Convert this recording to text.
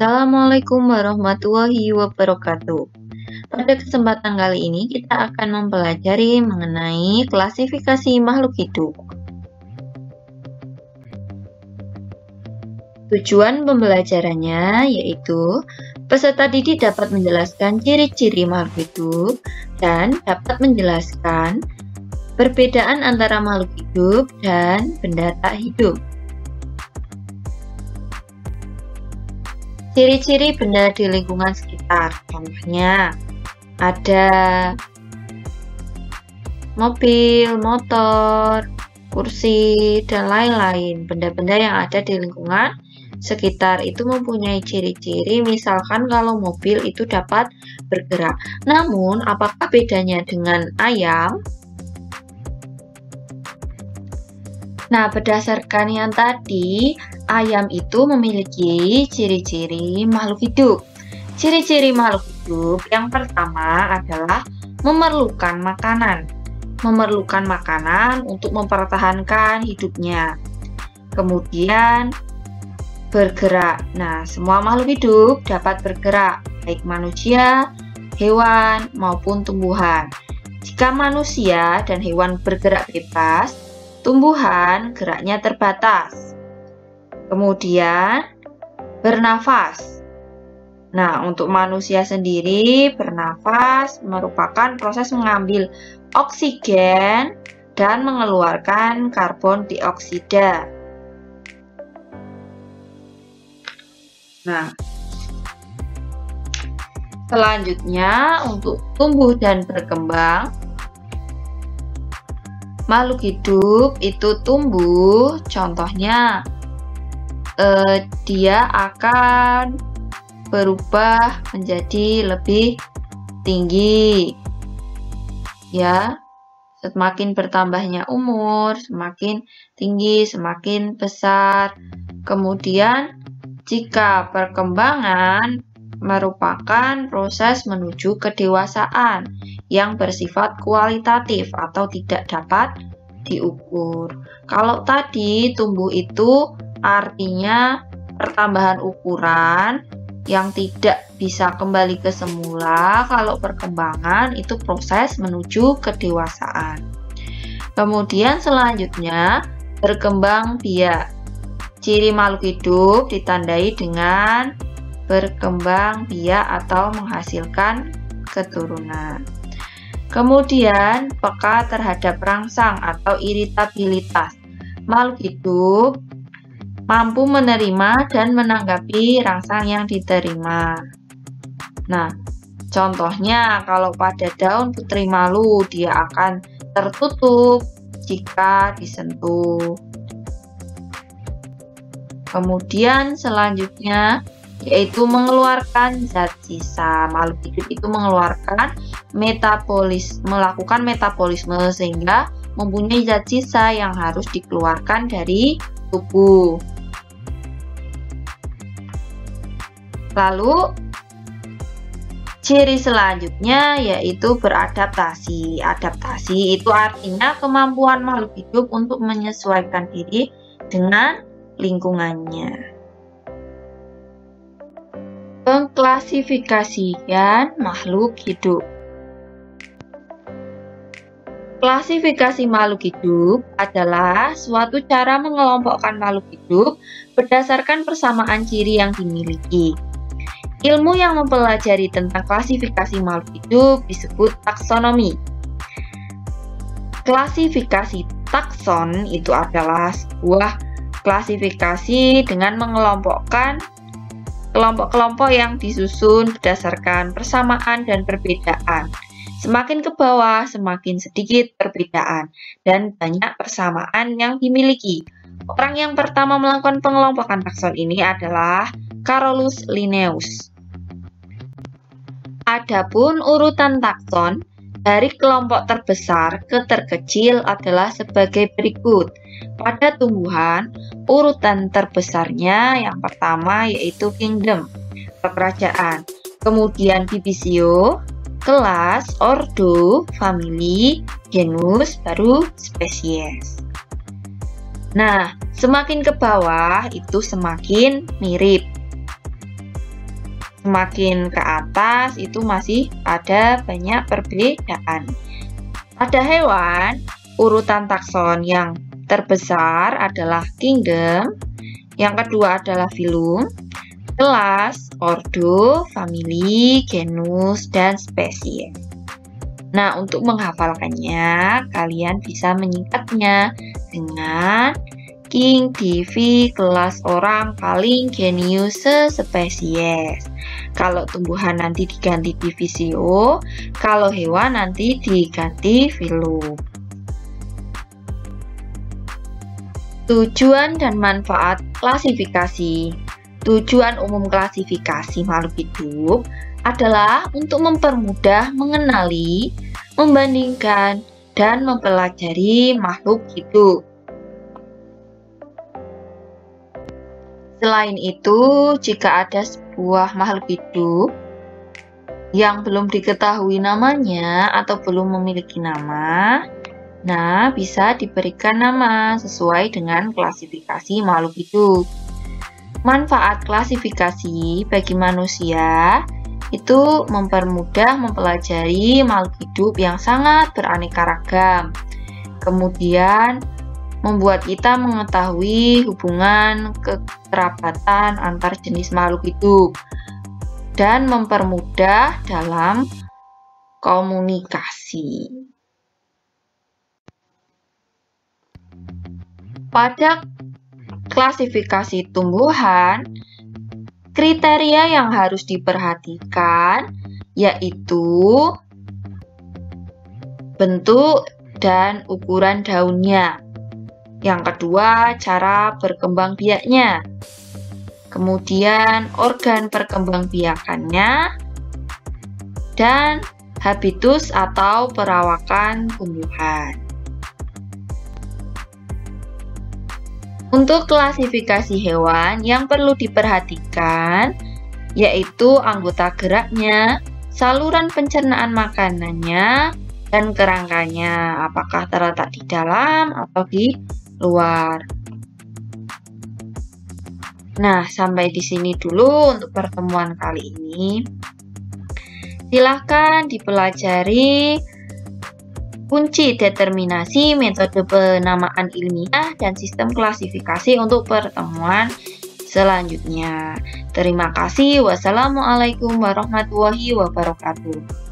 Assalamualaikum warahmatullahi wabarakatuh. Pada kesempatan kali ini kita akan mempelajari mengenai klasifikasi makhluk hidup. Tujuan pembelajarannya yaitu peserta didik dapat menjelaskan ciri-ciri makhluk hidup dan dapat menjelaskan perbedaan antara makhluk hidup dan benda tak hidup. Ciri-ciri benda di lingkungan sekitar, contohnya ada mobil, motor, kursi, dan lain-lain. Benda-benda yang ada di lingkungan sekitar itu mempunyai ciri-ciri, misalkan kalau mobil itu dapat bergerak. Namun, apakah bedanya dengan ayam? Nah, berdasarkan yang tadi, ayam itu memiliki ciri-ciri makhluk hidup. Ciri-ciri makhluk hidup yang pertama adalah memerlukan makanan. Memerlukan makanan untuk mempertahankan hidupnya. Kemudian, bergerak. Nah, semua makhluk hidup dapat bergerak, baik manusia, hewan, maupun tumbuhan. Jika manusia dan hewan bergerak bebas, tumbuhan geraknya terbatas. Kemudian bernafas. Nah, untuk manusia sendiri bernafas merupakan proses mengambil oksigen dan mengeluarkan karbon dioksida. Nah, selanjutnya untuk tumbuh dan berkembang. Makhluk hidup itu tumbuh, contohnya dia akan berubah menjadi lebih tinggi. Ya, semakin bertambahnya umur, semakin tinggi, semakin besar. Kemudian, jika perkembangan merupakan proses menuju kedewasaan yang bersifat kualitatif atau tidak dapat diukur. Kalau tadi tumbuh itu artinya pertambahan ukuran yang tidak bisa kembali ke semula. Kalau perkembangan itu proses menuju kedewasaan. Kemudian selanjutnya berkembang biak. Ciri makhluk hidup ditandai dengan berkembang biak atau menghasilkan keturunan. Kemudian peka terhadap rangsang atau iritabilitas. Makhluk hidup mampu menerima dan menanggapi rangsang yang diterima. Nah, contohnya kalau pada daun putri malu, dia akan tertutup jika disentuh. Kemudian selanjutnya yaitu mengeluarkan zat sisa. Makhluk hidup itu melakukan metabolisme sehingga mempunyai zat sisa yang harus dikeluarkan dari tubuh. Lalu ciri selanjutnya yaitu beradaptasi. Adaptasi itu artinya kemampuan makhluk hidup untuk menyesuaikan diri dengan lingkungannya. Pengklasifikasian makhluk hidup. Klasifikasi makhluk hidup adalah suatu cara mengelompokkan makhluk hidup berdasarkan persamaan ciri yang dimiliki. Ilmu yang mempelajari tentang klasifikasi makhluk hidup disebut taksonomi. Klasifikasi takson itu adalah sebuah klasifikasi dengan mengelompokkan kelompok-kelompok yang disusun berdasarkan persamaan dan perbedaan. Semakin ke bawah, semakin sedikit perbedaan dan banyak persamaan yang dimiliki. Orang yang pertama melakukan pengelompokan takson ini adalah Carolus Linnaeus. Adapun urutan takson dari kelompok terbesar ke terkecil adalah sebagai berikut. Pada tumbuhan, urutan terbesarnya yang pertama yaitu kingdom, kerajaan. Kemudian divisio, kelas, ordo, famili, genus, baru spesies. Nah, semakin ke bawah itu semakin mirip. Semakin ke atas itu masih ada banyak perbedaan. Pada hewan, urutan takson yang terbesar adalah kingdom, yang kedua adalah filum, kelas, ordo, famili, genus, dan spesies. Nah, untuk menghafalkannya, kalian bisa menyingkatnya dengan king, divi, kelas orang, paling, genius, spesies. Kalau tumbuhan nanti diganti divisio, kalau hewan nanti diganti filum. Tujuan dan manfaat klasifikasi. Tujuan umum klasifikasi makhluk hidup adalah untuk mempermudah mengenali, membandingkan, dan mempelajari makhluk hidup. Selain itu, jika ada sebuah makhluk hidup yang belum diketahui namanya atau belum memiliki nama, nah bisa diberikan nama sesuai dengan klasifikasi makhluk hidup. Manfaat klasifikasi bagi manusia itu mempermudah mempelajari makhluk hidup yang sangat beraneka ragam. Kemudian membuat kita mengetahui hubungan kekerabatan antar jenis makhluk hidup dan mempermudah dalam komunikasi. Pada klasifikasi tumbuhan, kriteria yang harus diperhatikan yaitu bentuk dan ukuran daunnya. Yang kedua, cara berkembang biaknya. Kemudian, organ perkembangbiakannya. Dan habitus atau perawakan tumbuhan. Untuk klasifikasi hewan yang perlu diperhatikan, yaitu anggota geraknya, saluran pencernaan makanannya, dan kerangkanya, apakah terletak di dalam atau di luar. Nah, sampai di sini dulu untuk pertemuan kali ini. Silahkan dipelajari kunci determinasi, metode penamaan ilmiah, dan sistem klasifikasi untuk pertemuan selanjutnya. Terima kasih. Wassalamualaikum warahmatullahi wabarakatuh.